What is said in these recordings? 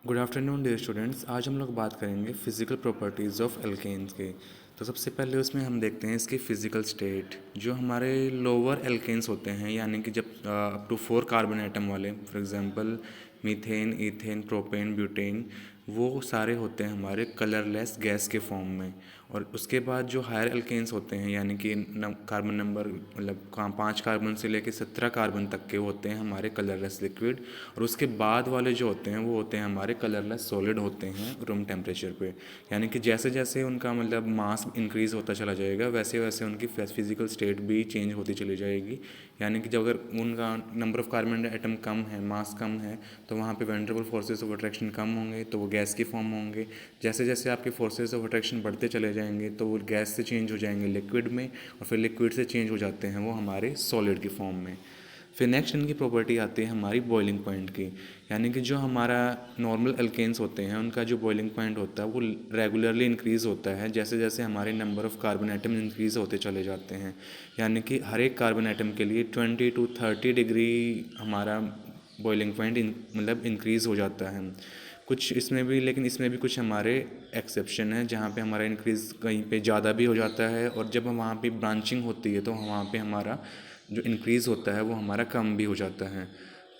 Good afternoon dear students. आज हम लोग बात करेंगे फिज़िकल प्रॉपर्टीज़ ऑफ एल्केन्स के। तो सबसे पहले उसमें हम देखते हैं इसकी फ़िज़िकल स्टेट। जो हमारे लोअर एल्केन्स होते हैं, यानी कि जब अप टू 4 कार्बन एटम वाले, for example methane, ethane, propane, butane, वो सारे होते हैं हमारे कलरलेस गैस के फॉर्म में। और उसके बाद जो हायर एल्केन्स होते हैं, यानी कि कार्बन नंबर मतलब 5 कार्बन से लेकर 17 कार्बन तक के होते हैं हमारे कलरलेस लिक्विड। और उसके बाद वाले जो होते हैं वो होते हैं हमारे कलरलेस सॉलिड होते हैं रूम टेम्परेचर पे। यानी कि जैसे जैसे उनका मतलब मास इंक्रीज़ होता चला जाएगा, वैसे वैसे उनकी फिजिकल स्टेट भी चेंज होती चली जाएगी। यानी कि जब अगर उनका नंबर ऑफ कार्बन एटम कम है, मास कम है, तो वहाँ पे वेंड्रेबल फोर्सेस ऑफ अट्रैक्शन कम होंगे, तो वो गैस की फॉर्म होंगे। जैसे जैसे आपके फोर्सेस ऑफ अट्रैक्शन बढ़ते चले जाएंगे, तो वो गैस से चेंज हो जाएंगे लिक्विड में, और फिर लिक्विड से चेंज हो जाते हैं वो हमारे सॉलिड की फॉर्म में। फिर नेक्स्ट इनकी प्रॉपर्टी आती है हमारी बॉइलिंग पॉइंट की। यानी कि जो हमारा नॉर्मल अल्केन्स होते हैं उनका जो बॉइलिंग पॉइंट होता है वो रेगुलरली इंक्रीज़ होता है जैसे जैसे हमारे number of carbon atom increase होते चले जाते हैं। यानी कि हर एक कार्बन एटम के लिए 20 to 30 डिग्री हमारा बॉइलिंग पॉइंट मतलब इंक्रीज़ हो जाता है। कुछ इसमें भी, लेकिन इसमें भी कुछ हमारे एक्सेप्शन है जहाँ पे हमारा इंक्रीज़ कहीं पे ज़्यादा भी हो जाता है, और जब हम वहाँ पे ब्रांचिंग होती है तो वहाँ पे हमारा जो इंक्रीज़ होता है वो हमारा कम भी हो जाता है।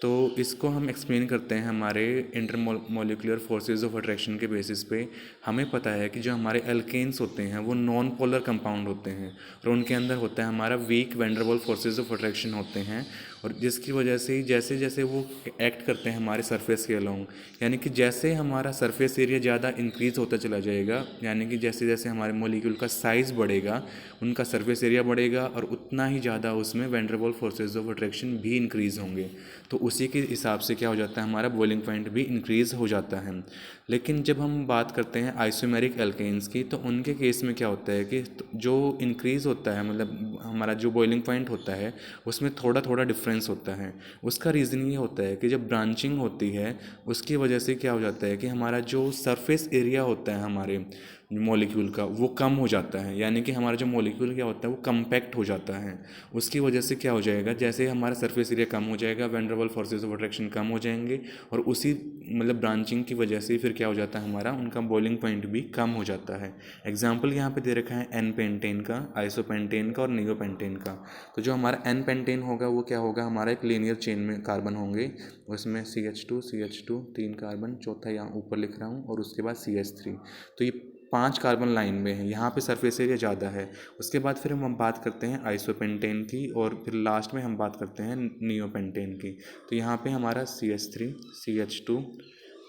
तो इसको हम एक्सप्लेन करते हैं हमारे इंटरमोलिकुलर फोर्सेस ऑफ अट्रैक्शन के बेसिस पे। हमें पता है कि जो हमारे एल्केन्स होते हैं वो नॉन पोलर कंपाउंड होते हैं, और उनके अंदर होता है हमारा weak van der Waals forces of attraction होते हैं। और जिसकी वजह से जैसे जैसे वो एक्ट करते हैं हमारे सरफेस के अलोंग, यानी कि जैसे हमारा सरफेस एरिया ज़्यादा इंक्रीज़ होता चला जाएगा, यानी कि जैसे जैसे हमारे मॉलिक्यूल का साइज़ बढ़ेगा उनका सरफेस एरिया बढ़ेगा, और उतना ही ज़्यादा उसमें वेंडरवॉल फोर्सेस ऑफ अट्रैक्शन भी इंक्रीज़ होंगे। तो उसी के हिसाब से क्या हो जाता है, हमारा बॉइलिंग पॉइंट भी इंक्रीज़ हो जाता है। लेकिन जब हम बात करते हैं आइसोमेरिक एल्केन्स की, तो उनके केस में क्या होता है कि जो इंक्रीज़ होता है मतलब हमारा जो बॉइलिंग पॉइंट होता है उसमें थोड़ा थोड़ा डिफरेंस होता है। उसका रीज़न ये होता है कि जब ब्रांचिंग होती है उसकी वजह से क्या हो जाता है कि हमारा जो सरफेस एरिया होता है हमारे मॉलिक्यूल का वो कम हो जाता है। यानी कि हमारा जो मॉलिक्यूल क्या होता है वो कम्पैक्ट हो जाता है। उसकी वजह से क्या हो जाएगा, जैसे हमारा सरफेस एरिया कम हो जाएगा, वेंडरवल फोर्सेस ऑफ अट्रैक्शन कम हो जाएंगे, और उसी मतलब ब्रांचिंग की वजह से फिर क्या हो जाता है हमारा उनका बॉइलिंग पॉइंट भी कम हो जाता है। एग्जाम्पल यहाँ पे दे रखा है एन पेंटेन का, आइसोपेंटेन का और नियोपेंटेन का। तो जो हमारा एन पेंटेन होगा वो क्या होगा, हमारा एक लीनियर चेन में कार्बन होंगे, उसमें CH2 3 कार्बन, चौथा यहाँ ऊपर लिख रहा हूँ, और उसके बाद CH3। तो ये 5 कार्बन लाइन में है, यहाँ पे सरफेस एरिया ज़्यादा है। उसके बाद फिर हम बात करते हैं आइसोपेंटेन की, और फिर लास्ट में हम बात करते हैं नियोपेंटेन की। तो यहाँ पे हमारा CH3, CH2,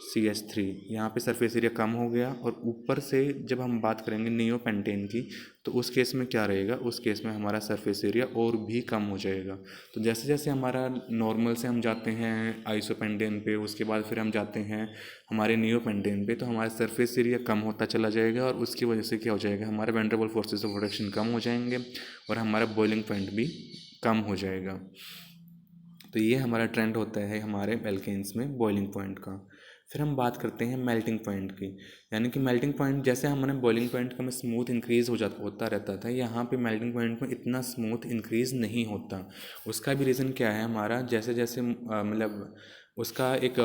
CH3, यहाँ पे सरफेस एरिया कम हो गया। और ऊपर से जब हम बात करेंगे नियोपेंटेन की, तो उस केस में क्या रहेगा, उस केस में हमारा सरफेस एरिया और भी कम हो जाएगा। तो जैसे जैसे हमारा नॉर्मल से हम जाते हैं आइसोपेंटेन पे, उसके बाद फिर हम जाते हैं हमारे नियोपेंटेन पे, तो हमारा सरफेस एरिया कम होता चला जाएगा, और उसकी वजह से क्या हो जाएगा, हमारे वेंडरवल फोर्सेस ऑफ अट्रैक्शन कम हो जाएंगे, और हमारा बॉइलिंग पॉइंट भी कम हो जाएगा। तो ये हमारा ट्रेंड होता है हमारे एल्केन्स में बॉइलिंग पॉइंट का। फिर हम बात करते हैं मेल्टिंग पॉइंट की। यानी कि मेल्टिंग पॉइंट, जैसे हमने बॉइलिंग पॉइंट का में स्मूथ इंक्रीज़ होता रहता था, यहाँ पे मेल्टिंग पॉइंट में इतना स्मूथ इंक्रीज़ नहीं होता। उसका भी रीज़न क्या है, हमारा जैसे जैसे मतलब उसका एक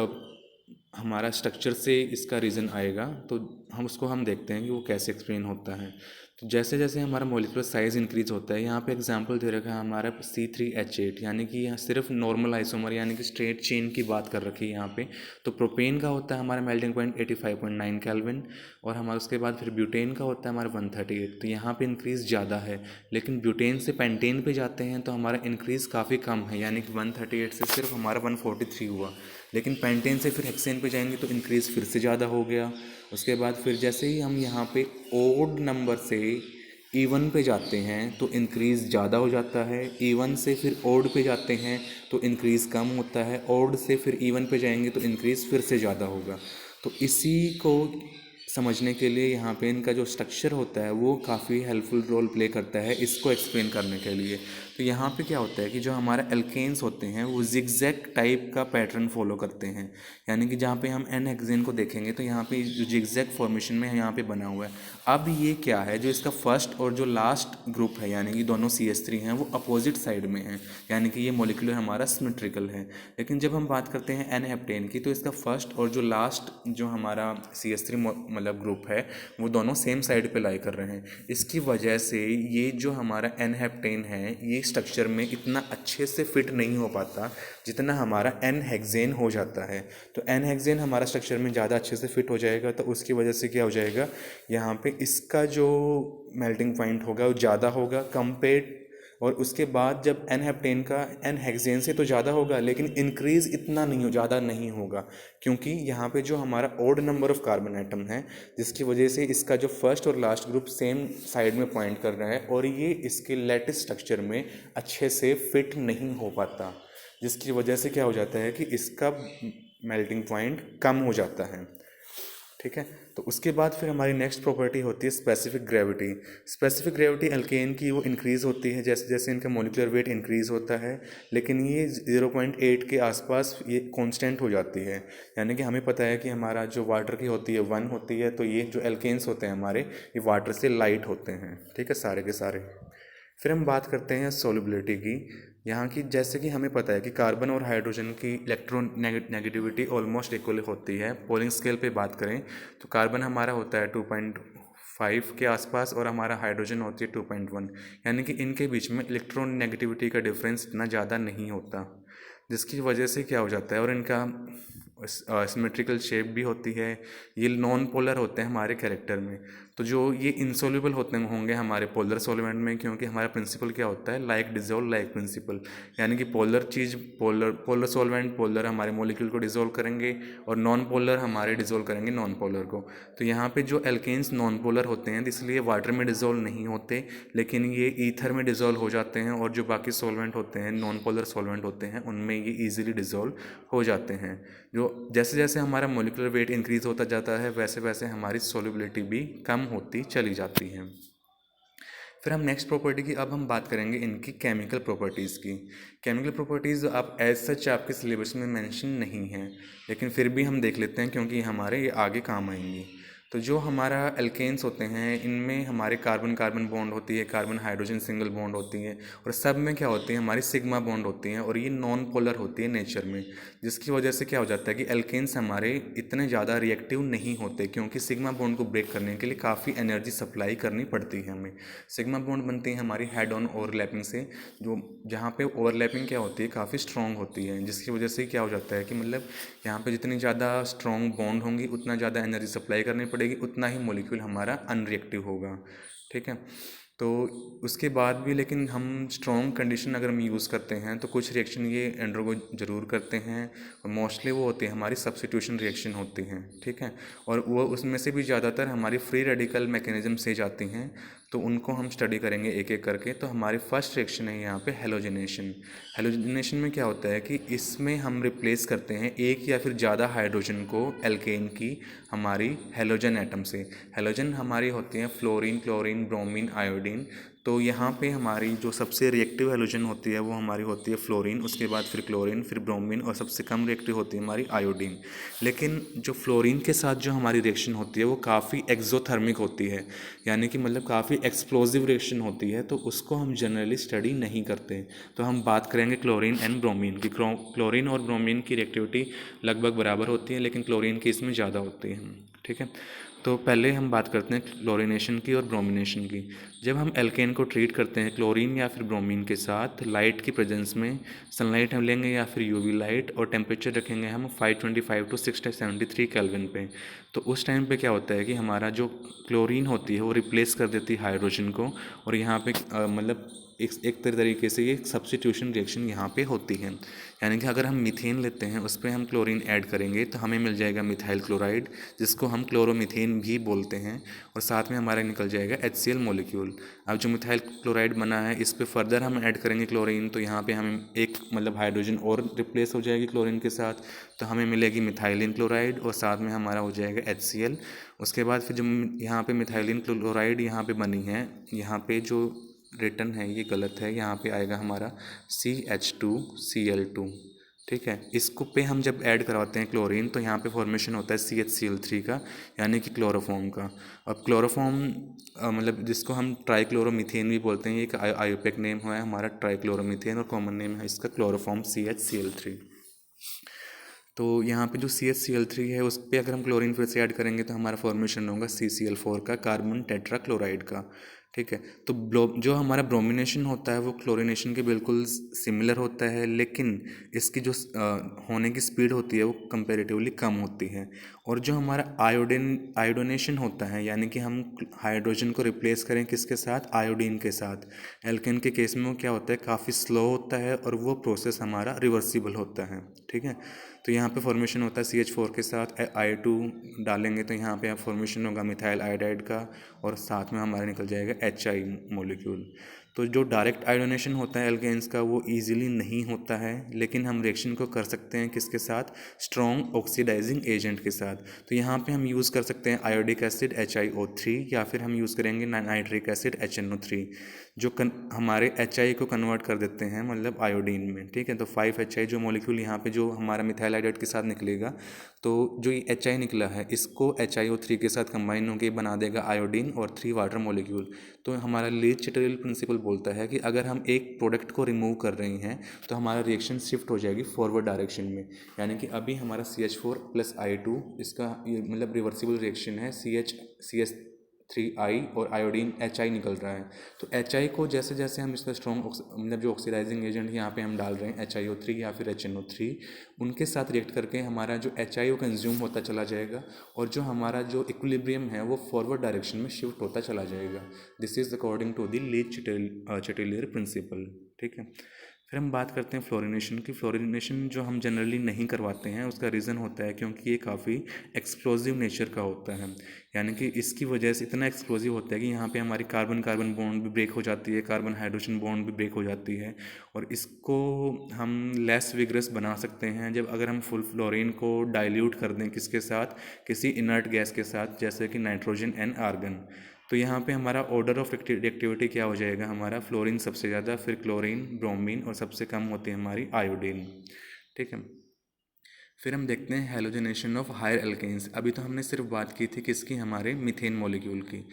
हमारा स्ट्रक्चर से इसका रीज़न आएगा, तो हम देखते हैं कि वो कैसे एक्सप्लेन होता है। तो जैसे जैसे हमारा मॉलिक्यूलर साइज़ इंक्रीज़ होता है, यहाँ पे एग्जांपल दे रखा है हमारा C3H8, यानी कि यहाँ सिर्फ नॉर्मल आइसोमर यानी कि स्ट्रेट चेन की बात कर रखी है यहाँ पे। तो प्रोपेन का होता है हमारा मेल्टिंग पॉइंट 85.9 केल्विन, और हमारा उसके बाद फिर ब्यूटेन का होता है हमारा 138। तो यहाँ पे इंक्रीज़ ज़्यादा है, लेकिन ब्यूटेन से पेंटेन पे जाते हैं तो हमारा इंक्रीज़ काफ़ी कम है, यानी कि 138 से सिर्फ हमारा 143 हुआ। लेकिन पेंटेन से फिर हेक्सेन पे जाएंगे तो इंक्रीज़ फिर से ज़्यादा हो गया। उसके बाद फिर जैसे ही हम यहाँ पे ओड नंबर से इवन पे जाते हैं तो इंक्रीज़ ज़्यादा हो जाता है, इवन से फिर ओड पे जाते हैं तो इंक्रीज़ कम होता है, ओड से फिर इवन पे जाएंगे तो इंक्रीज़ फिर से ज़्यादा होगा। तो इसी को समझने के लिए यहाँ पे इनका जो स्ट्रक्चर होता है वो काफ़ी हेल्पफुल रोल प्ले करता है इसको एक्सप्लेन करने के लिए। तो यहाँ पे क्या होता है कि जो हमारा एल्केन्स होते हैं वो जिगजैग टाइप का पैटर्न फॉलो करते हैं, यानी कि जहाँ पे हम एन हेक्सेन को देखेंगे तो यहाँ पे जो जिगजैग फॉर्मेशन में यहाँ पे बना हुआ है। अब ये क्या है, जो इसका फर्स्ट और जो लास्ट ग्रुप है यानी कि दोनों CH3 हैं वो अपोजिट साइड में हैं, यानी कि ये मॉलिक्यूलर हमारा सिमेट्रिकल है। लेकिन जब हम बात करते हैं एन हेप्टेन की तो इसका फर्स्ट और जो लास्ट जो हमारा CH3 मतलब ग्रुप है वो दोनों सेम साइड पे लाई कर रहे हैं। इसकी वजह से ये जो हमारा एन हेप्टेन है ये स्ट्रक्चर में इतना अच्छे से फिट नहीं हो पाता जितना हमारा एन हेक्सेन हो जाता है। तो एन हेक्सेन हमारा स्ट्रक्चर में ज़्यादा अच्छे से फिट हो जाएगा, तो उसकी वजह से क्या हो जाएगा, यहाँ पे इसका जो मेल्टिंग पॉइंट होगा वो ज़्यादा होगा कंपेयर, और उसके बाद जब एन हेप्टेन का एन हेक्सेन से तो ज़्यादा होगा लेकिन इंक्रीज़ इतना नहीं हो, ज़्यादा नहीं होगा, क्योंकि यहाँ पे जो हमारा odd number of carbon atom है जिसकी वजह से इसका जो फर्स्ट और लास्ट ग्रुप सेम साइड में पॉइंट कर रहा है और ये इसके लेटिस स्ट्रक्चर में अच्छे से फिट नहीं हो पाता, जिसकी वजह से क्या हो जाता है कि इसका मेल्टिंग पॉइंट कम हो जाता है। ठीक है, तो उसके बाद फिर हमारी नेक्स्ट प्रॉपर्टी होती है specific gravity. Specific gravity alkane की वो इंक्रीज़ होती है जैसे जैसे इनका मोलिकुलर वेट इंक्रीज़ होता है, लेकिन ये 0.8 के आसपास ये कांस्टेंट हो जाती है। यानी कि हमें पता है कि हमारा जो वाटर की होती है 1 होती है, तो ये जो एल्केन्स होते हैं हमारे ये वाटर से लाइट होते हैं। ठीक है, सारे के सारे। फिर हम बात करते हैं सोल्युबिलिटी की। यहाँ की जैसे कि हमें पता है कि कार्बन और हाइड्रोजन की इलेक्ट्रॉन नेगेटिविटी ऑलमोस्ट इक्वल होती है। पोलिंग स्केल पे बात करें तो कार्बन हमारा होता है 2.5 के आसपास और हमारा हाइड्रोजन होती है 2.1, यानी कि इनके बीच में इलेक्ट्रॉन नेगेटिविटी का डिफरेंस इतना ज़्यादा नहीं होता, जिसकी वजह से क्या हो जाता है, और इनका सिमेट्रिकल शेप भी होती है। ये नॉन पोलर होते हैं हमारे कैरेक्टर में, तो जो ये इंसोल्यूबल होते होंगे हमारे पोलर सॉल्वेंट में, क्योंकि हमारा प्रिंसिपल क्या होता है, लाइक डिजोल्व लाइक प्रिंसिपल, यानी कि पोलर चीज़ पोलर सॉल्वेंट पोलर हमारे मॉलिक्यूल को डिजोल्व करेंगे और नॉन पोलर हमारे डिजोल्व करेंगे नॉन पोलर को। तो यहाँ पे जो एल्केन्स नॉन पोलर होते हैं इसलिए वाटर में डिजोल्व नहीं होते, लेकिन ये ईथर में डिजोल्व हो जाते हैं, और जो बाकी सॉल्वेंट होते हैं नॉन पोलर सॉल्वेंट होते हैं उनमें ये ईजिली डिजोल्व हो जाते हैं। जो जैसे जैसे हमारा मोलिकुलर वेट इंक्रीज होता जाता है वैसे वैसे हमारी सोल्युबिलिटी भी कम होती चली जाती है। फिर हम नेक्स्ट प्रॉपर्टी की अब हम बात करेंगे इनकी केमिकल प्रॉपर्टीज़ की। केमिकल प्रॉपर्टीज़ अब एज सच आपके सिलेबस में मेंशन नहीं है, लेकिन फिर भी हम देख लेते हैं क्योंकि हमारे ये आगे काम आएंगी। तो जो हमारा एल्केन्स होते हैं इनमें हमारे कार्बन कार्बन बॉन्ड होती है, कार्बन हाइड्रोजन सिंगल बॉन्ड होती है, और सब में क्या होती है हमारी सिग्मा बॉन्ड होती हैं, और ये नॉन पोलर होती है नेचर में, जिसकी वजह से क्या हो जाता है कि एल्केन्स हमारे इतने ज़्यादा रिएक्टिव नहीं होते, क्योंकि सिग्मा बॉन्ड को ब्रेक करने के लिए काफ़ी एनर्जी सप्लाई करनी पड़ती है हमें। सिग्मा बॉन्ड बनती है हमारी हेड ऑन ओवरलैपिंग से, जो जहाँ पे ओवरलैपिंग क्या होती है काफ़ी स्ट्रॉन्ग होती है, जिसकी वजह से क्या हो जाता है कि मतलब यहाँ पे जितनी ज़्यादा स्ट्रॉन्ग बॉन्ड होंगी उतना ज़्यादा एनर्जी सप्लाई करनी पड़ेगी, उतना ही मॉलिक्यूल हमारा अनरिएक्टिव होगा। ठीक है, तो उसके बाद भी लेकिन हम स्ट्रॉन्ग कंडीशन अगर हम यूज़ करते हैं तो कुछ रिएक्शन ये एंडरगो ज़रूर करते हैं, और मोस्टली वो होती है हमारी सब्स्टिट्यूशन रिएक्शन होती हैं। ठीक है, और वो उसमें से भी ज़्यादातर हमारी फ्री रेडिकल मैकेनिज्म से जाती हैं, तो उनको हम स्टडी करेंगे एक एक करके। तो हमारी फर्स्ट रिएक्शन है यहाँ पे हेलोजनेशन। हेलोजनेशन में क्या होता है कि इसमें हम रिप्लेस करते हैं एक या फिर ज़्यादा हाइड्रोजन को एल्केन की हमारी हेलोजन एटम से। हेलोजन हमारी होती हैं फ्लोरीन, क्लोरीन, ब्रोमीन, आयोडीन। तो यहाँ पे हमारी जो सबसे रिएक्टिव हेलोजन होती है वो हमारी होती है फ्लोरीन, उसके बाद फिर क्लोरीन, फिर ब्रोमीन, और सबसे कम रिएक्टिव होती है हमारी आयोडीन। लेकिन जो फ्लोरीन के साथ जो हमारी रिएक्शन होती है वो काफ़ी एक्सोथर्मिक होती है, यानी कि मतलब काफ़ी एक्सप्लोजिव रिएक्शन होती है, तो उसको हम जनरली स्टडी नहीं करते। तो हम बात करेंगे क्लोरीन एंड ब्रोमीन की। क्लोरीन और ब्रोमीन की रिएक्टिविटी लगभग बराबर होती है, लेकिन क्लोरीन की इसमें ज़्यादा होती है। ठीक है, तो पहले हम बात करते हैं क्लोरीनेशन की और ब्रोमिनेशन की। जब हम एल्केन को ट्रीट करते हैं क्लोरीन या फिर ब्रोमीन के साथ लाइट की प्रेजेंस में, सनलाइट हम लेंगे या फिर यूवी लाइट, और टेम्परेचर रखेंगे हम 525 टू 673 केल्विन पे। तो उस टाइम पे क्या होता है कि हमारा जो क्लोरीन होती है वो रिप्लेस कर देती है हाइड्रोजन को, और यहाँ पे मतलब एक तरीके से ये सब्स्टिट्यूशन रिएक्शन यहाँ पे होती है। यानी कि अगर हम मीथेन लेते हैं उस पर हम क्लोरीन ऐड करेंगे तो हमें मिल जाएगा मिथाइल क्लोराइड, जिसको हम क्लोरोमीथेन भी बोलते हैं, और साथ में हमारा निकल जाएगा HCl मॉलिक्यूल। अब जो मिथाइल क्लोराइड बना है इस पर फर्दर हम ऐड करेंगे क्लोरीन, तो यहाँ पे हमें एक मतलब हाइड्रोजन और रिप्लेस हो जाएगी क्लोरीन के साथ, तो हमें मिलेगी मिथाइलिन क्लोराइड, और साथ में हमारा हो जाएगा HCl। उसके बाद फिर जो यहाँ पे मिथाइलिन क्लोराइड यहाँ पे बनी है, यहाँ पे जो रिटर्न है ये गलत है, यहाँ पे आएगा हमारा CH2Cl2। ठीक है, इसको पे हम जब ऐड करवाते हैं क्लोरीन तो यहाँ पे फॉर्मेशन होता है CHCl3 का, यानी कि क्लोरोफॉर्म का। अब क्लोरोफॉर्म मतलब जिसको हम ट्राइक्लोरोमीथेन भी बोलते हैं, एक आयुपेक नेम है हमारा ट्राइक्लोरोमीथेन, और कॉमन नेम है इसका क्लोरोफॉर्म CHCl3। तो यहाँ पे जो CHCl3 है उस पर अगर हम क्लोरीन फिर से ऐड करेंगे तो हमारा फॉर्मेशन होगा CCl4 का, कार्बन टेट्राक्लोराइड का। ठीक है, तो जो हमारा ब्रोमिनेशन होता है वो क्लोरीनेशन के बिल्कुल सिमिलर होता है, लेकिन इसकी जो होने की स्पीड होती है वो कंपैरेटिवली कम होती है। और जो हमारा आयोडोनेशन होता है, यानी कि हम हाइड्रोजन को रिप्लेस करें किसके साथ, आयोडीन के साथ, एल्केन के केस में वो क्या होता है, काफ़ी स्लो होता है और वो प्रोसेस हमारा रिवर्सिबल होता है। ठीक है, तो यहाँ पे फॉर्मेशन होता है CH4 के साथ I2 डालेंगे तो यहाँ पे फॉर्मेशन होगा मिथाइल आयोडाइड का, और साथ में हमारा निकल जाएगा HI मॉलिक्यूल। तो जो डायरेक्ट आयोडोनेशन होता है एल्केन्स का वो इजीली नहीं होता है, लेकिन हम रिएक्शन को कर सकते हैं किसके साथ, स्ट्रॉन्ग ऑक्सीडाइजिंग एजेंट के साथ। तो यहाँ पे हम यूज़ कर सकते हैं आयोडिक एसिड HiO3, या फिर हम यूज़ करेंगे नाइट्रिक एसिड HNO3, जो हमारे HI को कन्वर्ट कर देते हैं मतलब आयोडीन में। ठीक है, तो 5HI जो मॉलिक्यूल यहाँ पे जो हमारा मिथाइल आयोडाइड के साथ निकलेगा, तो जो ये HI निकला है इसको HiO3 के साथ कंबाइन होकर बना देगा आयोडीन और 3 वाटर मॉलिक्यूल। तो हमारा लीच-चिटरल प्रिंसिपल बोलता है कि अगर हम एक प्रोडक्ट को रिमूव कर रहे हैं तो हमारा रिएक्शन शिफ्ट हो जाएगी फॉरवर्ड डायरेक्शन में, यानी कि अभी हमारा CH4 + I2 इसका मतलब रिवर्सिबल रिएक्शन है, CH3I और आयोडीन HI निकल रहा है। तो HI को जैसे जैसे हम इसका स्ट्रॉन्ग मतलब जो ऑक्सीडाइजिंग एजेंट यहाँ पे हम डाल रहे हैं HiO3 या फिर HNO3, उनके साथ रिएक्ट करके हमारा जो HI वो कंज्यूम होता चला जाएगा, और जो हमारा जो इक्विलिब्रियम है वो फॉरवर्ड डायरेक्शन में शिफ्ट होता चला जाएगा। This is according to the Le Chatelier principle. ठीक है, फिर हम बात करते हैं फ्लोरिनेशन की। फ्लोरिनेशन जो हम जनरली नहीं करवाते हैं उसका रीज़न होता है क्योंकि ये काफ़ी एक्सप्लोजिव नेचर का होता है, यानी कि इसकी वजह से इतना एक्सप्लोजिव होता है कि यहाँ पे हमारी कार्बन कार्बन बॉन्ड भी ब्रेक हो जाती है, कार्बन हाइड्रोजन बॉन्ड भी ब्रेक हो जाती है, और इसको हम लेस विग्रस बना सकते हैं जब अगर हम फुल फ्लोरीन को डाइल्यूट कर दें किसके साथ, किसी इनर्ट गैस के साथ, जैसे कि नाइट्रोजन एंड आर्गन। तो यहाँ पे हमारा ऑर्डर ऑफ रिएक्टिविटी क्या हो जाएगा, हमारा फ्लोरीन सबसे ज़्यादा, फिर क्लोरीन, ब्रोमीन, और सबसे कम होती है हमारी आयोडीन। ठीक है, फिर हम देखते हैं हेलोजनेशन ऑफ हायर एल्केन्स। अभी तो हमने सिर्फ बात की थी किसकी, हमारे मीथेन मॉलिक्यूल की।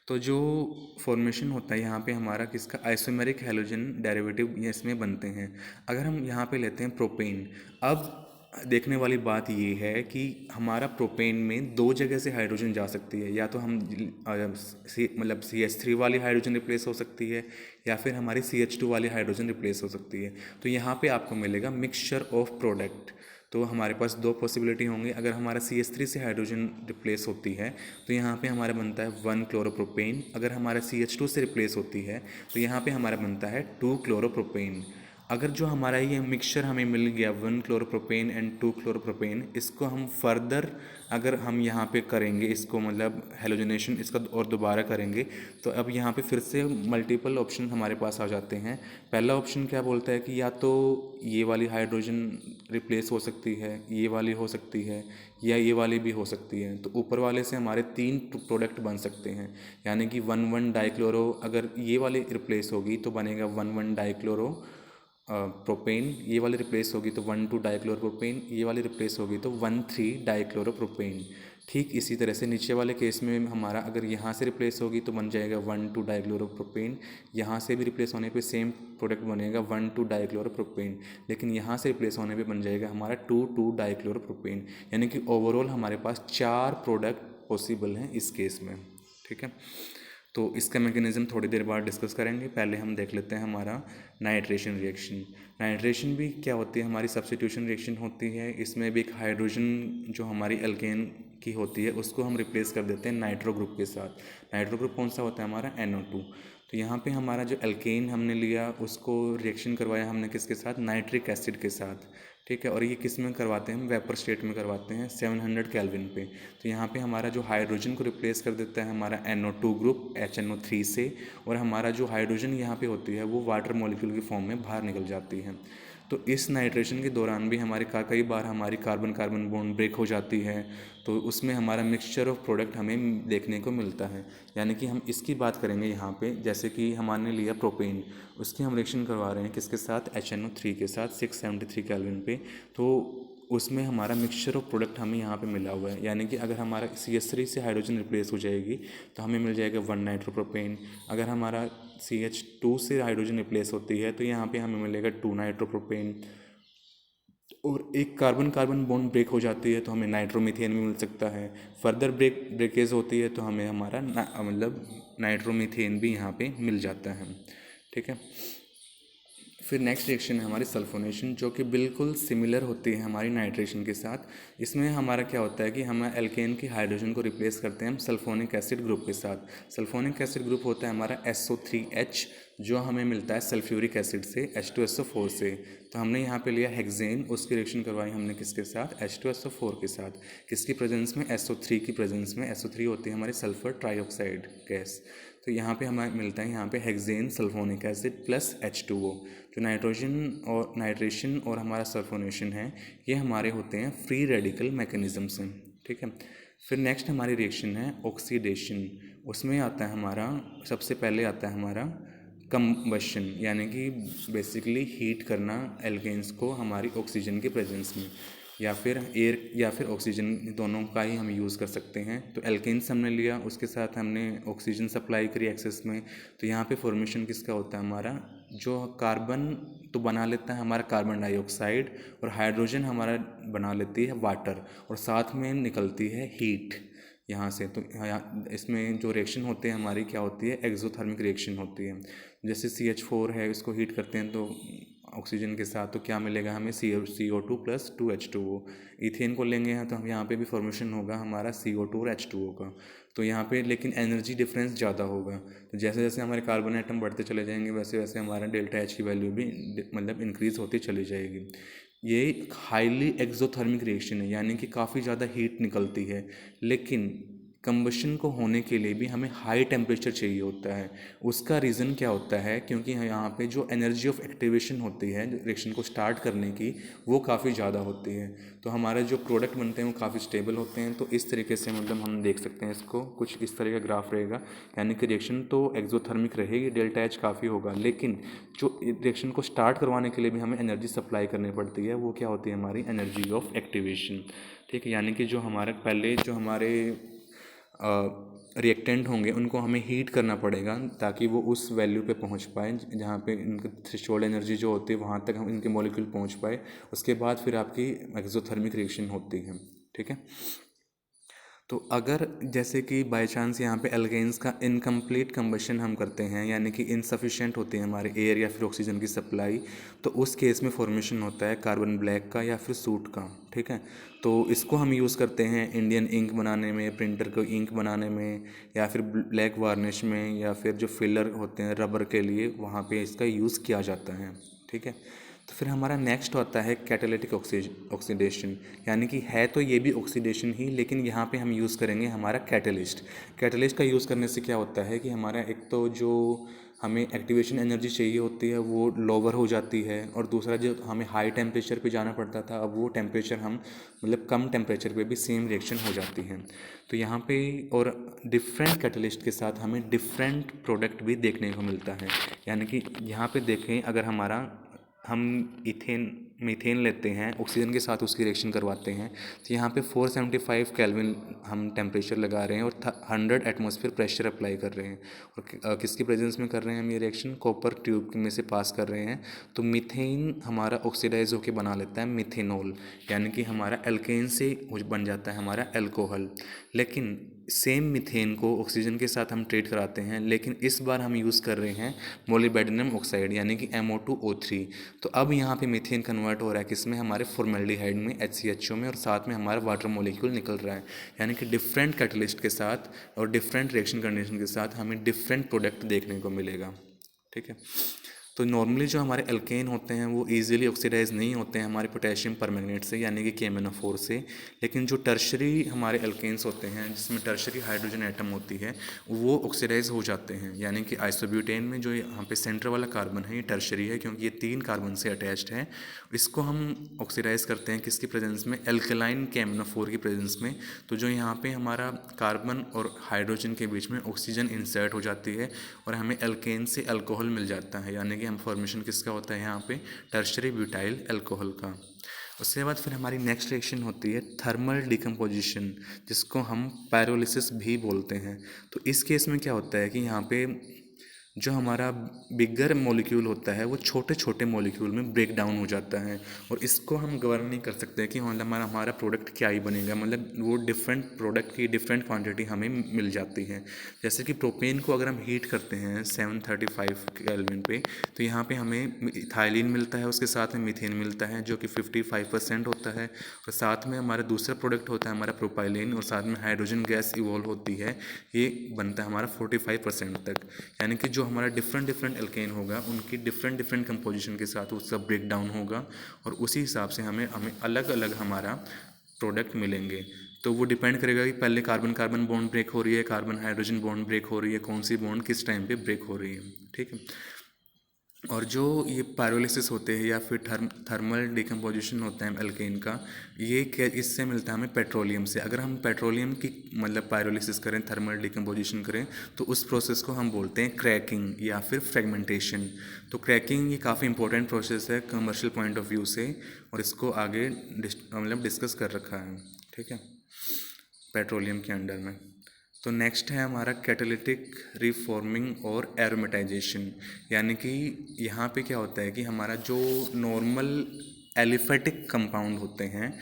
तो जो फॉर्मेशन होता है यहाँ पे हमारा किसका, आइसोमेरिक हेलोजन डेरिवेटिव इसमें बनते हैं। अगर हम यहाँ पे लेते हैं प्रोपेन, अब देखने वाली बात ये है कि हमारा प्रोपेन में दो जगह से हाइड्रोजन जा सकती है, या तो हम मतलब CH3 वाली हाइड्रोजन रिप्लेस हो सकती है, या फिर हमारी CH2 वाली हाइड्रोजन रिप्लेस हो सकती है। तो यहाँ पे आपको मिलेगा मिक्सचर ऑफ प्रोडक्ट। तो हमारे पास दो पॉसिबिलिटी होंगी। अगर हमारा CH3 से हाइड्रोजन रिप्लेस होती है तो यहाँ पे हमारा बनता है 1 क्लोरोप्रोपेन। अगर हमारा CH2 से रिप्लेस होती है तो यहाँ पे हमारा बनता है 2 क्लोरोप्रोपेन। अगर जो हमारा ये मिक्सचर हमें मिल गया 1 क्लोरोप्रोपेन एंड 2 क्लोरोप्रोपेन, इसको हम फर्दर अगर हम यहाँ पे करेंगे इसको मतलब हेलोजनेशन इसका और दोबारा करेंगे, तो अब यहाँ पे फिर से मल्टीपल ऑप्शन हमारे पास आ जाते हैं। पहला ऑप्शन क्या बोलता है कि या तो ये वाली हाइड्रोजन रिप्लेस हो सकती है, ये वाली हो सकती है, या ये वाली भी हो सकती है। तो ऊपर वाले से हमारे 3 प्रोडक्ट बन सकते हैं, यानी कि 1,1 डाइक्लोरो, अगर ये वाली रिप्लेस होगी तो बनेगा 1,1 डाइक्लोरो प्रोपेन, ये वाली रिप्लेस होगी तो 1,2 डाइक्लोरोप्रोपेन, ये वाली रिप्लेस होगी तो 1,3 डाइक्लोरोप्रोपेन। ठीक इसी तरह से नीचे वाले केस में हमारा अगर यहाँ से रिप्लेस होगी तो बन जाएगा 1,2 डाइक्लोरोप्रोपेन, यहाँ से भी रिप्लेस होने पे सेम प्रोडक्ट बनेगा 1,2 डाइक्लोरोप्रोपेन, लेकिन यहाँ से रिप्लेस होने पे बन जाएगा हमारा 2,2 डाइक्लोरोप्रोपेन, यानी कि ओवरऑल हमारे पास 4 प्रोडक्ट पॉसिबल हैं इस केस में। ठीक है, तो इसका मैकेनिज़्म थोड़ी देर बाद डिस्कस करेंगे। पहले हम देख लेते हैं हमारा नाइट्रेशन रिएक्शन। नाइट्रेशन भी क्या होती है, हमारी सब्स्टिट्यूशन रिएक्शन होती है। इसमें भी एक हाइड्रोजन जो हमारी एल्केन की होती है उसको हम रिप्लेस कर देते हैं नाइट्रो ग्रुप के साथ। नाइट्रो ग्रुप कौन सा होता है, हमारा NO2। तो यहाँ पे हमारा जो एल्केन हमने लिया उसको रिएक्शन करवाया हमने किसके साथ, नाइट्रिक एसिड के साथ। ठीक है, और ये किस में करवाते हैं हम, वेपर स्टेट में करवाते हैं 700 केल्विन पे। तो यहाँ पे हमारा जो हाइड्रोजन को रिप्लेस कर देता है हमारा NO2 ग्रुप HNO3 से, और हमारा जो हाइड्रोजन यहाँ पे होती है वो वाटर मॉलिक्यूल की फॉर्म में बाहर निकल जाती है। तो इस नाइट्रेशन के दौरान भी हमारे कई बार हमारी कार्बन कार्बन बॉन्ड ब्रेक हो जाती है, तो उसमें हमारा मिक्सचर ऑफ प्रोडक्ट हमें देखने को मिलता है। यानी कि हम इसकी बात करेंगे यहाँ पे, जैसे कि हमने लिया प्रोपेन, उसकी हम रिएक्शन करवा रहे हैं किसके साथ, HNO3 के साथ 673 केल्विन पे। तो उसमें हमारा मिक्सचर ऑफ प्रोडक्ट हमें यहाँ पे मिला हुआ है। यानी कि अगर हमारा CH3 से हाइड्रोजन रिप्लेस हो जाएगी तो हमें मिल जाएगा 1 नाइट्रोप्रोपेन। अगर हमारा CH2 से हाइड्रोजन रिप्लेस होती है तो यहाँ पे हमें मिलेगा 2 नाइट्रोप्रोपेन। और एक कार्बन कार्बन बॉन्ड ब्रेक हो जाती है तो हमें नाइट्रोमीथेन भी मिल सकता है। फर्दर ब्रेकेज होती है तो हमें हमारा मतलब नाइट्रोमीथेन भी यहाँ पे मिल जाता है। ठीक है। फिर नेक्स्ट रिएक्शन है हमारी सल्फोनेशन, जो कि बिल्कुल सिमिलर होती है हमारी नाइट्रेशन के साथ। इसमें हमारा क्या होता है कि हम एल्केन की हाइड्रोजन को रिप्लेस करते हैं हम सल्फोनिक एसिड ग्रुप के साथ। सल्फोनिक एसिड ग्रुप होता है हमारा SO3H, जो हमें मिलता है सल्फ्यूरिक एसिड से H2SO4 से। तो हमने यहाँ पे लिया हेक्सेन, उसकी रिएक्शन करवाई हमने किसके साथ, H2SO4 के साथ। किसकी प्रेजेंस में, SO3 की प्रेजेंस में। SO3 होती है हमारी सल्फर ट्राइऑक्साइड गैस। तो यहाँ पे हमें मिलता है यहाँ पे hexane sulphonic acid plus H2O। जो नाइट्रेशन और हमारा सल्फोनेशन है, ये हमारे होते हैं फ्री रेडिकल मैकेनिज्म से। ठीक है। फिर नेक्स्ट हमारी रिएक्शन है ऑक्सीडेशन। उसमें आता है हमारा, सबसे पहले आता है हमारा कंबशन, यानी कि बेसिकली हीट करना एल्केन्स को हमारी ऑक्सीजन के प्रेजेंस में, या फिर एयर या फिर ऑक्सीजन, दोनों का ही हम यूज़ कर सकते हैं। तो एल्केन्स हमने लिया, उसके साथ हमने ऑक्सीजन सप्लाई करी एक्सेस में। तो यहाँ पे फॉर्मेशन किसका होता है हमारा, जो कार्बन तो बना लेता है हमारा कार्बन डाइऑक्साइड, और हाइड्रोजन हमारा बना लेती है वाटर, और साथ में निकलती है हीट यहाँ से। तो इसमें जो रिएक्शन होते हैं हमारी क्या होती है, एक्सोथर्मिक रिएक्शन होती है। जैसे CH4 है, इसको हीट करते हैं तो ऑक्सीजन के साथ, तो क्या मिलेगा हमें, CO2 प्लस 2H2O। इथेन को लेंगे हैं तो हम यहाँ पे भी फॉर्मेशन होगा हमारा CO2 और H2O का। तो यहाँ पे लेकिन एनर्जी डिफरेंस ज़्यादा होगा। तो जैसे जैसे हमारे कार्बन एटम बढ़ते चले जाएंगे वैसे वैसे हमारा डेल्टा H की वैल्यू भी मतलब इंक्रीज़ होती चली जाएगी। ये हाईली एक्सोथर्मिक रिएक्शन है, यानी कि काफ़ी ज़्यादा हीट निकलती है, लेकिन कंबशन को होने के लिए भी हमें हाई टेम्परेचर चाहिए होता है। उसका रीज़न क्या होता है, क्योंकि यहाँ पे जो एनर्जी ऑफ एक्टिवेशन होती है रिएक्शन को स्टार्ट करने की, वो काफ़ी ज़्यादा होती है। तो हमारे जो प्रोडक्ट बनते हैं वो काफ़ी स्टेबल होते हैं। तो इस तरीके से मतलब हम देख सकते हैं इसको, कुछ इस तरह का ग्राफ रहेगा। यानी कि रिएक्शन तो एक्सोथर्मिक रहेगी, डेल्टा H काफ़ी होगा, लेकिन जो रिएक्शन को स्टार्ट करवाने के लिए भी हमें एनर्जी सप्लाई करनी पड़ती है, वो क्या होती है हमारी एनर्जी ऑफ एक्टिवेशन। ठीक है। यानी कि जो हमारे पहले जो हमारे रिएक्टेंट होंगे उनको हमें हीट करना पड़ेगा ताकि वो उस वैल्यू पे पहुंच पाए जहाँ पे इनकी थ्रेशोल्ड एनर्जी जो होती है वहाँ तक हम इनके मॉलिक्यूल पहुंच पाए। उसके बाद फिर आपकी एक्सोथर्मिक रिएक्शन होती है। ठीक है। तो अगर जैसे कि बाय चांस यहाँ पे एल्केन्स का इनकम्प्लीट कंबशन हम करते हैं, यानी कि इनसफिशेंट होती है हमारे एयर या फिर ऑक्सीजन की सप्लाई, तो उस केस में फॉर्मेशन होता है कार्बन ब्लैक का या फिर सूट का। ठीक है। तो इसको हम यूज़ करते हैं इंडियन इंक बनाने में, प्रिंटर को इंक बनाने में, या फिर ब्लैक वार्निश में, या फिर जो फिलर होते हैं रबर के लिए, वहाँ पे इसका यूज़ किया जाता है। ठीक है। तो फिर हमारा नेक्स्ट होता है कैटालिटिक ऑक्सीडेशन, यानी कि है तो ये भी ऑक्सीडेशन ही, लेकिन यहाँ पे हम यूज़ करेंगे हमारा कैटलिस्ट। कैटलिस्ट का यूज़ करने से क्या होता है कि हमारा एक तो जो हमें एक्टिवेशन एनर्जी चाहिए होती है वो लोअर हो जाती है, और दूसरा जो हमें हाई टेम्परेचर पे जाना पड़ता था, अब वो टेम्परेचर हम मतलब कम टेम्परेचर पे भी सेम रिएक्शन हो जाती है। तो यहाँ पे और डिफरेंट कैटलिस्ट के साथ हमें डिफरेंट प्रोडक्ट भी देखने को मिलता है। यानी कि यहाँ पे देखें, अगर हमारा हम मीथेन लेते हैं, ऑक्सीजन के साथ उसकी रिएक्शन करवाते हैं, तो यहाँ पे 475 केल्विन हम टेम्परेचर लगा रहे हैं और 100 एटमॉस्फेयर प्रेशर अप्लाई कर रहे हैं। और किसकी प्रेजेंस में कर रहे हैं हम ये रिएक्शन, कॉपर ट्यूब में से पास कर रहे हैं। तो मीथेन हमारा ऑक्सीडाइज होकर बना लेता है मिथेनॉल, यानी कि हमारा एल्केन से बन जाता है हमारा एल्कोहल। लेकिन सेम मीथेन को ऑक्सीजन के साथ हम ट्रीट कराते हैं, लेकिन इस बार हम यूज़ कर रहे हैं मोलिब्डेनम ऑक्साइड, यानी कि MO2O3। तो अब यहाँ पे मीथेन कन्वर्ट हो रहा है किसमें, हमारे फॉर्मेल्डिहाइड में, HCHO में, और साथ में हमारा वाटर मॉलिक्यूल निकल रहा है। यानी कि डिफरेंट कैटलिस्ट के साथ और डिफरेंट रिएक्शन कंडीशन के साथ हमें डिफरेंट प्रोडक्ट देखने को मिलेगा। ठीक है। तो नॉर्मली जो हमारे एल्केन होते हैं वो इजीली ऑक्सीडाइज नहीं होते हैं हमारे पोटेशियम परमैंगनेट से यानी कि KMnO4 से, लेकिन जो टर्शरी हमारे एल्केन्स होते हैं जिसमें टर्शरी हाइड्रोजन एटम होती है वो ऑक्सीडाइज हो जाते हैं, यानी कि आइसोब्यूटेन में जो यहाँ पे सेंटर वाला कार्बन है ये टर्शरी है क्योंकि ये 3 कार्बन से अटैच्ड है। इसको हम ऑक्सीडाइज करते हैं किसकी प्रेजेंस में, एल्कलाइन KMnO4 की प्रेजेंस में। तो जो यहाँ पे हमारा कार्बन और हाइड्रोजन के बीच में ऑक्सीजन इंसर्ट हो जाती है और हमें एल्केन से अल्कोहल मिल जाता है, यानी कि हम फॉर्मेशन किसका होता है यहाँ पे, टर्शरी ब्यूटाइल अल्कोहल का। उसके बाद फिर हमारी नेक्स्ट रिएक्शन होती है थर्मल डिकम्पोजिशन, जिसको हम पायरोलिसिस भी बोलते हैं। तो इस केस में क्या होता है कि यहाँ पे जो हमारा बिगर मॉलिक्यूल होता है वो छोटे छोटे मॉलिक्यूल में ब्रेक डाउन हो जाता है, और इसको हम गवर्न नहीं कर सकते कि मतलब हमारा प्रोडक्ट क्या ही बनेगा, मतलब वो डिफरेंट प्रोडक्ट की डिफरेंट क्वांटिटी हमें मिल जाती है। जैसे कि प्रोपेन को अगर हम हीट करते हैं 735 केल्विन पे, तो यहाँ पे हमें इथाइलिन मिलता है, उसके साथ में मीथेन मिलता है जो कि 55% होता है, और साथ में हमारा दूसरा प्रोडक्ट होता है हमारा प्रोपाइलिन, और साथ में हाइड्रोजन गैस इवॉल्व होती है, ये बनता है हमारा 45% तक। यानी कि जो हमारा डिफरेंट एल्केन होगा उनकी डिफरेंट कंपोजिशन के साथ उसका ब्रेक डाउन होगा, और उसी हिसाब से हमें अलग अलग हमारा प्रोडक्ट मिलेंगे। तो वो डिपेंड करेगा कि पहले कार्बन कार्बन बॉन्ड ब्रेक हो रही है, कार्बन हाइड्रोजन बॉन्ड ब्रेक हो रही है, कौन सी बॉन्ड किस टाइम पे ब्रेक हो रही है, ठीक है। और जो ये पायरोलिसिस होते हैं या फिर थर्मल डिकम्पोजिशन होता है एल्केन का, ये इससे मिलता है हमें पेट्रोलियम से। अगर हम पेट्रोलियम की मतलब पायरोलिसिस करें, थर्मल डिकम्पोजिशन करें, तो उस प्रोसेस को हम बोलते हैं क्रैकिंग या फिर फ्रेगमेंटेशन। तो क्रैकिंग ये काफ़ी इंपॉर्टेंट प्रोसेस है कमर्शियल पॉइंट ऑफ व्यू से, और इसको आगे मतलब डिस्कस कर रखा है, ठीक है, पेट्रोलियम के अंडर में। तो नेक्स्ट है हमारा कैटालिटिक रिफॉर्मिंग और एरोमेटाइजेशन, यानी कि यहाँ पे क्या होता है कि हमारा जो नॉर्मल एलिफेटिक कंपाउंड होते हैं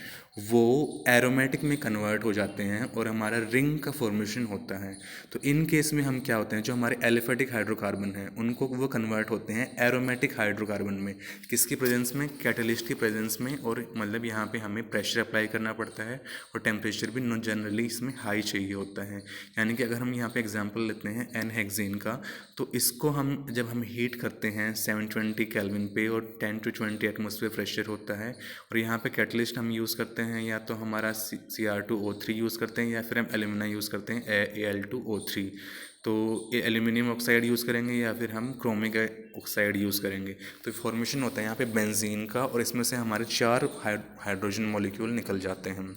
वो एरोमेटिक में कन्वर्ट हो जाते हैं और हमारा रिंग का फॉर्मेशन होता है। तो इन केस में हम क्या होते हैं, जो हमारे एलिफेटिक हाइड्रोकार्बन हैं उनको वो कन्वर्ट होते हैं एरोमेटिक हाइड्रोकार्बन में, किसकी प्रेजेंस में, कैटलिस्ट की प्रेजेंस में। और मतलब यहाँ पे हमें प्रेशर अप्लाई करना पड़ता है और टेम्परेचर भी जनरली इसमें हाई चाहिए होता है। यानी कि अगर हम यहाँ पे एग्जांपल लेते हैं N-हेक्सेन का, तो इसको हम जब हम हीट करते हैं 720 केल्विन पे और 10 to 20 एटमॉस्फेयर प्रेशर होता है, और यहाँ पे कैटलिस्ट हम यूज़ करते हैं या तो हमारा Cr2O3 यूज़ करते हैं या फिर हम एल्यूमिना यूज़ करते हैं Al2O3। तो ये एल्यूमिनियम ऑक्साइड यूज़ करेंगे या फिर हम क्रोमिक ऑक्साइड यूज़ करेंगे। तो फॉर्मेशन होता है यहाँ पे बेंजीन का, और इसमें से हमारे 4 हाइड्रोजन मॉलिक्यूल निकल जाते हैं।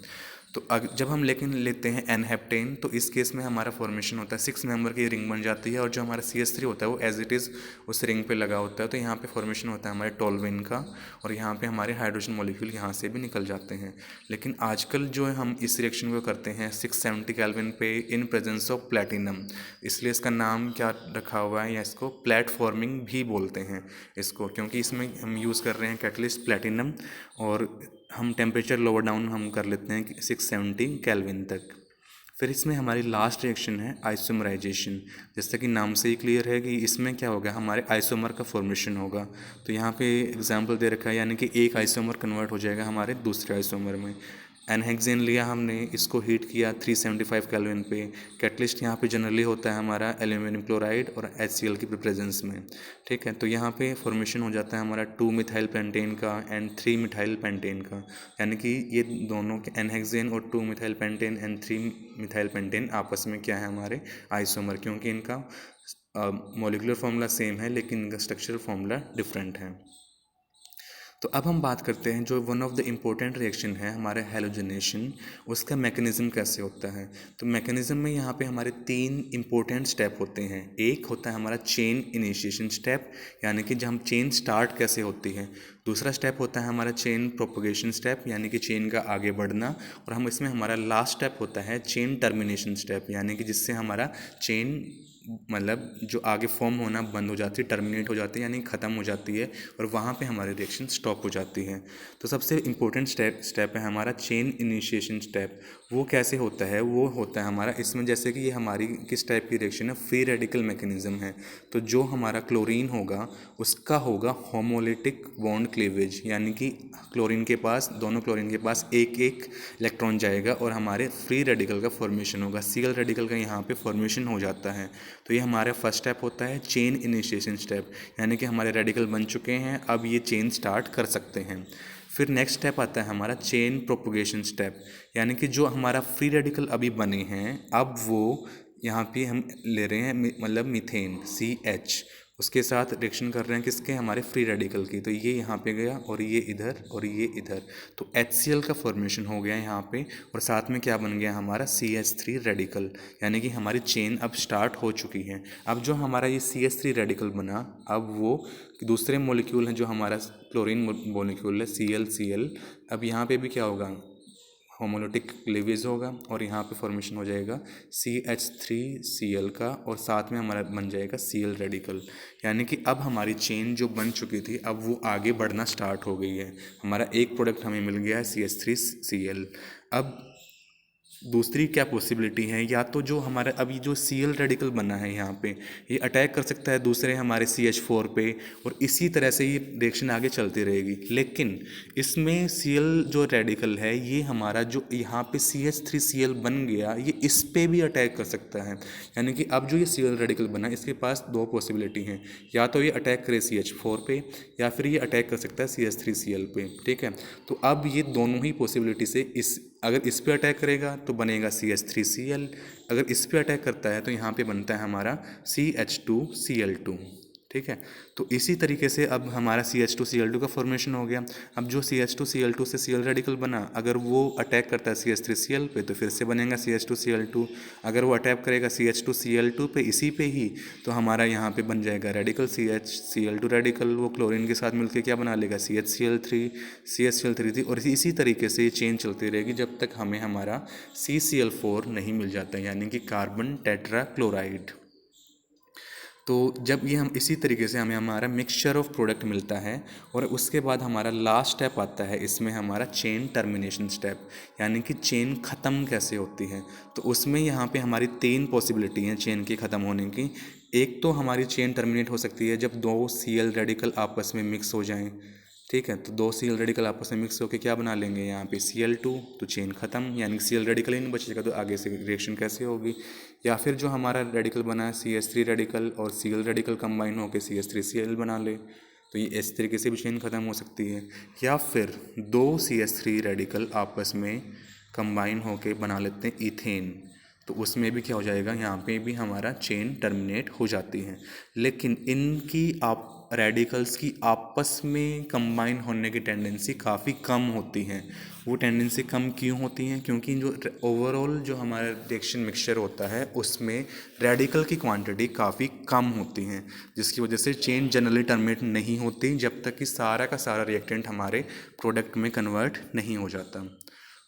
तो जब हम लेते हैं N-हेप्टेन, तो इस केस में हमारा फॉर्मेशन होता है 6 मेंबर की रिंग बन जाती है, और जो हमारा CH3 होता है वो एज इट इज़ उस रिंग पे लगा होता है। तो यहाँ पे फॉर्मेशन होता है हमारे टोल्विन का, और यहाँ पे हमारे हाइड्रोजन मॉलिक्यूल यहाँ से भी निकल जाते हैं। लेकिन आजकल जो है हम इस रिएक्शन को करते हैं 670 केल्विन पे इन प्रेजेंस ऑफ प्लेटिनम, इसलिए इसका नाम क्या रखा हुआ है, या इसको प्लेटफॉर्मिंग भी बोलते हैं इसको, क्योंकि इसमें हम यूज़ कर रहे हैं कैटलिस्ट प्लेटिनम, और हम टेम्परेचर लोअर डाउन हम कर लेते हैं 670 केल्विन तक। फिर इसमें हमारी लास्ट रिएक्शन है आइसोमराइजेशन। जैसा कि नाम से ही क्लियर है कि इसमें क्या होगा, हमारे आइसोमर का फॉर्मेशन होगा। तो यहाँ पे एग्जांपल दे रखा है, यानी कि एक आइसोमर कन्वर्ट हो जाएगा हमारे दूसरे आइसोमर में। N-हेक्सेन लिया हमने, इसको हीट किया 375 केल्विन पे। कैटलिस्ट यहाँ पे जनरली होता है हमारा एल्यूमिनियम क्लोराइड और HCl की प्रेजेंस में, ठीक है। तो यहाँ पे फॉर्मेशन हो जाता है हमारा 2 मिथाइल पेंटेन का एंड 3 मिथाइल पेंटेन का, यानी कि ये दोनों N-हेक्सेन और 2 methyl pentane and 3 methyl pentane आपस में क्या है हमारे आइसोमर, क्योंकि इनका मॉलिक्यूलर फार्मूला सेम है लेकिन इनका स्ट्रक्चरल फार्मूला डिफरेंट है। तो अब हम बात करते हैं जो one of the important reaction है हमारे हैलोजनेशन, उसका मैकेनिज़्म कैसे होता है। तो मैकेनिज़्म में यहाँ पे हमारे 3 इम्पोर्टेंट स्टेप होते हैं। एक होता है हमारा चेन इनिशिएशन स्टेप, यानी कि जब हम चेन स्टार्ट कैसे होती है। दूसरा स्टेप होता है हमारा चेन प्रोपगेशन स्टेप, यानी कि चेन का आगे बढ़ना। और हम इसमें हमारा लास्ट स्टेप होता है चेन टर्मिनेशन स्टेप, यानी कि जिससे हमारा चेन मतलब जो आगे फॉर्म होना बंद हो जाती है, टर्मिनेट हो जाती है, यानी ख़त्म हो जाती है, और वहाँ पे हमारी रिएक्शन स्टॉप हो जाती है। तो सबसे इम्पोर्टेंट स्टेप है हमारा चेन इनिशिएशन स्टेप। वो कैसे होता है, वो होता है हमारा इसमें, जैसे कि ये हमारी किस टाइप की रिएक्शन है, फ्री रेडिकल मैकेनिज्म है। तो जो हमारा क्लोरीन होगा उसका होगा होमोलिटिक बॉन्ड क्लीवेज, यानी कि क्लोरीन के पास, दोनों क्लोरीन के पास एक एक इलेक्ट्रॉन जाएगा और हमारे फ्री रेडिकल का फॉर्मेशन होगा। Cl रेडिकल का यहाँ पे फॉर्मेशन हो जाता है। तो ये हमारा फर्स्ट स्टेप होता है चेन इनिशिएशन स्टेप, यानी कि हमारे रेडिकल बन चुके हैं, अब ये चेन स्टार्ट कर सकते हैं। फिर नेक्स्ट स्टेप आता है हमारा चेन प्रोपोगेशन स्टेप, यानी कि जो हमारा फ्री रेडिकल अभी बने हैं अब वो यहाँ पे हम ले रहे हैं मतलब मीथेन CH, उसके साथ रिएक्शन कर रहे हैं किसके, हमारे फ्री रेडिकल की। तो ये यहाँ पे गया और ये इधर और ये इधर, तो HCl का फॉर्मेशन हो गया यहाँ पे, और साथ में क्या बन गया हमारा CH3 रेडिकल, यानी कि हमारी चेन अब स्टार्ट हो चुकी है। अब जो हमारा ये CH3 रेडिकल बना, अब वो दूसरे मॉलिक्यूल हैं जो हमारा क्लोरीन मॉलिक्यूल है ClCl, अब यहाँ पे भी क्या होगा, होमोलिटिक क्लीवेज होगा और यहाँ पे फॉर्मेशन हो जाएगा CH3Cl का, और साथ में हमारा बन जाएगा Cl रेडिकल, यानी कि अब हमारी चेन जो बन चुकी थी अब वो आगे बढ़ना स्टार्ट हो गई है। हमारा एक प्रोडक्ट हमें मिल गया है CH3Cl। अब दूसरी क्या पॉसिबिलिटी है, या तो जो हमारा अभी जो Cl रेडिकल बना है यहाँ पे ये अटैक कर सकता है दूसरे हमारे CH4 पे, और इसी तरह से ये रिएक्शन आगे चलती रहेगी। लेकिन इसमें Cl जो रेडिकल है ये हमारा जो यहाँ पे CH3Cl बन गया ये इस पे भी अटैक कर सकता है, यानी कि अब जो ये Cl रेडिकल बना इसके पास दो पॉसिबिलिटी हैं, या तो ये अटैक करे CH4 पे या फिर ये अटैक कर सकता है CH3Cl पे। ठीक है, तो अब ये दोनों ही पॉसिबिलिटी से अगर इस पे अटैक करेगा तो बनेगा CH3Cl, अगर इस पे अटैक करता है तो यहाँ पे बनता है हमारा CH2Cl2। ठीक है, तो इसी तरीके से अब हमारा CH2Cl2 का फॉर्मेशन हो गया। अब जो CH2Cl2 से Cl रेडिकल बना अगर वो अटैक करता है CH3Cl पे तो फिर से बनेगा CH2Cl2, अगर वो अटैक करेगा CH2Cl2 पे इसी पे ही तो हमारा यहाँ पे बन जाएगा रेडिकल CH2Cl2 रेडिकल, वो क्लोरीन के साथ मिलकर क्या बना लेगा CHCl3 और इसी तरीके से ये चेन चलती रहेगी जब तक हमें हमारा CCl4 नहीं मिल जाता, यानी कि कार्बन टेट्रा क्लोराइड। तो जब ये हम इसी तरीके से हमें हमारा मिक्सचर ऑफ प्रोडक्ट मिलता है, और उसके बाद हमारा लास्ट स्टेप आता है इसमें हमारा चेन टर्मिनेशन स्टेप, यानी कि चेन ख़त्म कैसे होती है। तो उसमें यहाँ पे हमारी तीन पॉसिबिलिटी हैं चेन की ख़त्म होने की। एक तो हमारी चेन टर्मिनेट हो सकती है जब दो Cl रेडिकल आपस में मिक्स हो जाएं। ठीक है, तो दो Cl रेडिकल आपस में मिक्स होकर क्या बना लेंगे यहाँ पे Cl2, तो चेन ख़त्म, यानी कि Cl रेडिकल ही नहीं बचेगा तो आगे से रिएक्शन कैसे होगी। या फिर जो हमारा रेडिकल बना है CH3 रेडिकल और Cl रेडिकल कंबाइन होकर CH3Cl बना ले, तो ये इस तरीके से भी चेन ख़त्म हो सकती है। या फिर दो CH3 रेडिकल आपस में कंबाइन होकर बना लेते हैं इथेन, तो उसमें भी क्या हो जाएगा, यहाँ पे भी हमारा चेन टर्मिनेट हो जाती है। लेकिन इनकी आप रेडिकल्स की आपस में कंबाइन होने की टेंडेंसी काफ़ी कम होती है। वो टेंडेंसी कम क्यों होती हैं, क्योंकि जो ओवरऑल जो हमारा रिएक्शन मिक्सचर होता है उसमें रेडिकल की क्वांटिटी काफ़ी कम होती हैं, जिसकी वजह से चेन जनरली टर्मिनेट नहीं होती जब तक कि सारा का सारा रिएक्टेंट हमारे प्रोडक्ट में कन्वर्ट नहीं हो जाता।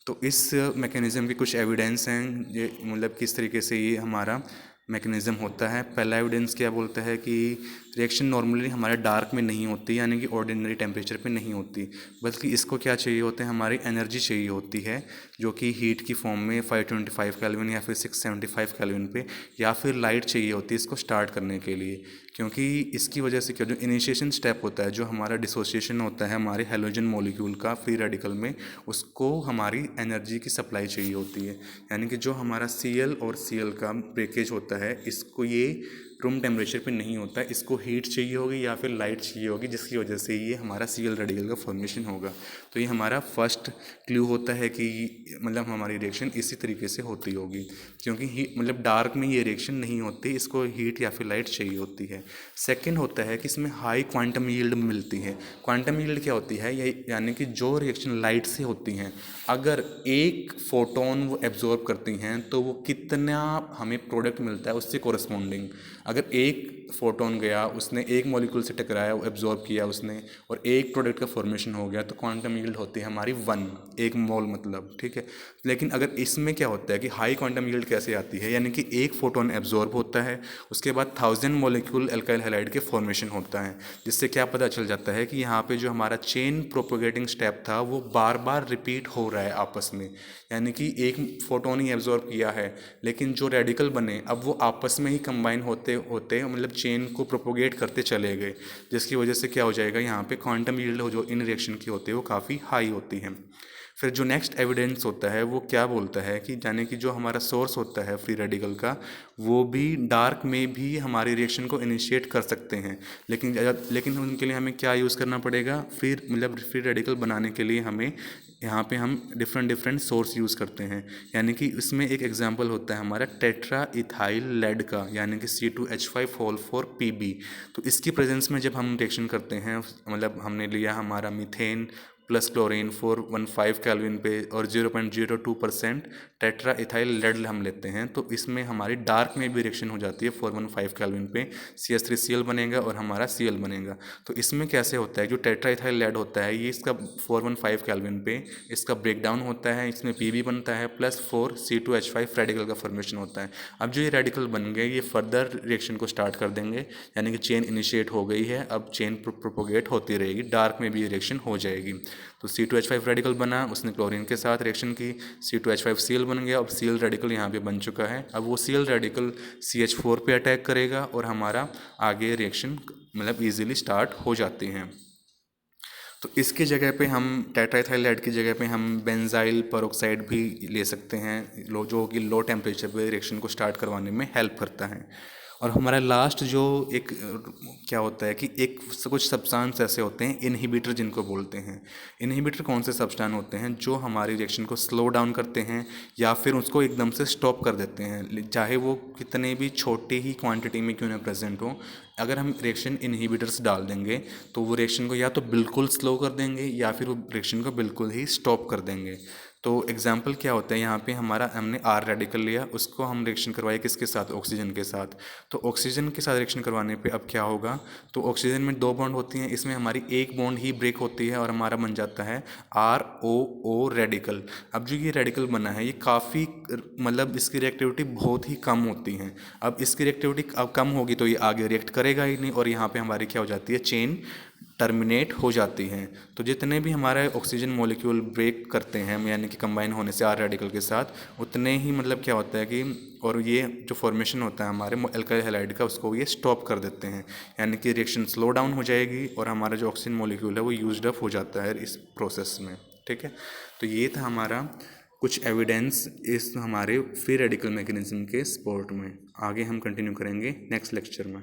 तो इस मैकेनिज़्म के कुछ एविडेंस हैं, ये मतलब किस तरीके से ये हमारा मैकेनिज़्म होता है। पहला एविडेंस क्या बोलता है कि रिएक्शन नॉर्मली हमारे डार्क में नहीं होती, यानी कि ऑर्डिनरी टेम्परेचर पे नहीं होती, बल्कि इसको क्या चाहिए होता है, हमारी एनर्जी चाहिए होती है जो कि हीट की फॉर्म में 525 केल्विन या फिर 675 केल्विन पे, या फिर लाइट चाहिए होती है इसको स्टार्ट करने के लिए। क्योंकि इसकी वजह से क्या जो इनिशिएशन स्टेप होता है, जो हमारा डिसोसिएशन होता है हमारे हेलोजन मॉलिक्यूल का फ्री रेडिकल में, उसको हमारी एनर्जी की सप्लाई चाहिए होती है। यानी कि जो हमारा Cl और Cl का ब्रेकेज होता है इसको ये रूम टेम्परेचर पे नहीं होता है, इसको हीट चाहिए होगी या फिर लाइट चाहिए होगी, जिसकी वजह से ये हमारा Cl रेडिकल का फॉर्मेशन होगा। तो ये हमारा फर्स्ट क्लू होता है कि मतलब हमारी रिएक्शन इसी तरीके से होती होगी, क्योंकि मतलब डार्क में ये रिएक्शन नहीं होती, इसको हीट या फिर लाइट चाहिए होती है। सेकेंड होता है कि इसमें हाई क्वांटम यील्ड मिलती है। क्वांटम यील्ड क्या होती है, यानी कि जो रिएक्शन लाइट से होती हैं अगर एक फोटोन वो एब्जॉर्ब करती हैं तो वो कितना हमें प्रोडक्ट मिलता है उससे कोरस्पॉन्डिंग। अगर एक फोटोन गया, उसने एक मॉलिक्यूल से टकराया, वो एब्जॉर्ब किया उसने, और एक प्रोडक्ट का फॉर्मेशन हो गया, तो क्वांटम यील्ड होती है हमारी 1, 1 मोल मतलब। ठीक है, लेकिन अगर इसमें क्या होता है कि हाई क्वांटम यील्ड कैसे आती है, यानी कि एक फोटोन एब्जॉर्ब होता है, उसके बाद 1000 मॉलिक्यूल अल्काइल हैलाइड के फॉर्मेशन होता है, जिससे क्या पता चल जाता है कि यहाँ पे जो हमारा चेन प्रोपोगेटिंग स्टेप था वो बार बार रिपीट हो रहा है आपस में। यानी कि एक फोटोन ही एब्जॉर्ब किया है, लेकिन जो रेडिकल बने अब वो आपस में ही कंबाइन होते होते मतलब चेन को प्रोपोगेट करते चले गए, जिसकी वजह से क्या हो जाएगा, यहाँ पे क्वांटम यील्ड जो इन रिएक्शन की होती है वो काफ़ी हाई होती है। फिर जो नेक्स्ट एविडेंस होता है वो क्या बोलता है कि यानी कि जो हमारा सोर्स होता है फ्री रेडिकल का, वो भी डार्क में भी हमारी रिएक्शन को इनिशिएट कर सकते हैं। लेकिन उनके लिए हमें क्या यूज़ करना पड़ेगा, फ्री रेडिकल बनाने के लिए हमें यहाँ पे हम डिफरेंट डिफरेंट सोर्स यूज़ करते हैं। यानी कि इसमें एक एग्जांपल होता है हमारा टेट्रा इथाइल लेड का, यानी कि C2H5 तो इसकी प्रेजेंस में जब हम रिएक्शन करते हैं, मतलब हमने लिया हमारा मीथेन प्लस क्लोरीन 415 केल्विन पे और 0.02% टेट्रा इथाइल लेड हम लेते हैं, तो इसमें हमारी डार्क में भी रिएक्शन हो जाती है 415 केल्विन पे, CH3Cl बनेगा और हमारा Cl बनेगा। तो इसमें कैसे होता है, जो टेट्रा इथाइल लेड होता है ये इसका 415 केल्विन पे इसका ब्रेक डाउन होता है, इसमें Pb बनता है प्लस 4C2H5 रेडिकल का फॉर्मेशन होता है। अब जो ये रेडिकल बन गए ये फर्दर रिएक्शन को स्टार्ट कर देंगे, यानी कि चेन इनिशिएट हो गई है, अब चेन प्रोपोगेट होती रहेगी, डार्क में भी रिएक्शन हो जाएगी। तो C2H5 रेडिकल बना, उसने क्लोरीन के साथ रिएक्शन की, C2H5Cl बन गया। अब Cl रेडिकल यहाँ पे बन चुका है, अब वो Cl रेडिकल CH4 पे अटैक करेगा और हमारा आगे रिएक्शन मतलब ईजिली स्टार्ट हो जाती हैं। तो इसकी जगह पे हम टेट्राइथाइल लेड की जगह पे हम बेंजाइल पेरोक्साइड भी ले सकते हैं, जो कि लो टेम्परेचर पे रिएक्शन को स्टार्ट करवाने में हेल्प करता है। और हमारा लास्ट जो एक क्या होता है कि एक कुछ सब्सटेंस ऐसे होते हैं इनहिबिटर जिनको बोलते हैं। इनहिबिटर कौन से सब्सटेंस होते हैं जो हमारी रिएक्शन को स्लो डाउन करते हैं या फिर उसको एकदम से स्टॉप कर देते हैं, चाहे वो कितने भी छोटी ही क्वांटिटी में क्यों ना प्रेजेंट हो। अगर हम रिएक्शन इनहिबिटर्स डाल देंगे तो वो रिएक्शन को या तो बिल्कुल स्लो कर देंगे या फिर वो रिएक्शन को बिल्कुल ही स्टॉप कर देंगे। तो एग्जाम्पल क्या होता है, यहाँ पे हमारा हमने R रेडिकल लिया, उसको हम रिएक्शन करवाए किसके साथ, ऑक्सीजन के साथ। तो ऑक्सीजन के साथ रिएक्शन करवाने पे अब क्या होगा, तो ऑक्सीजन में 2 बॉन्ड होती हैं, इसमें हमारी एक बॉन्ड ही ब्रेक होती है और हमारा बन जाता है ROO रेडिकल। अब जो ये रेडिकल बना है ये काफ़ी मतलब इसकी रिएक्टिविटी बहुत ही कम होती है। अब इसकी रिएक्टिविटी अब कम होगी तो ये आगे रिएक्ट करेगा ही नहीं और यहाँ पे हमारी क्या हो जाती है, चेन टर्मिनेट हो जाती हैं। तो जितने भी हमारे ऑक्सीजन मॉलिक्यूल ब्रेक करते हैं यानी कि कंबाइन होने से R रेडिकल के साथ, उतने ही मतलब क्या होता है कि और ये जो फॉर्मेशन होता है हमारे अल्काइल हैलाइड का उसको ये स्टॉप कर देते हैं, यानी कि रिएक्शन स्लो डाउन हो जाएगी और हमारा जो ऑक्सीजन मॉलिक्यूल है वो यूज्ड अप हो जाता है इस प्रोसेस में। ठीक है, तो ये था हमारा कुछ एविडेंस इस हमारे फ्री रेडिकल मैकेनिज्म के सपोर्ट में। आगे हम कंटिन्यू करेंगे नेक्स्ट लेक्चर में।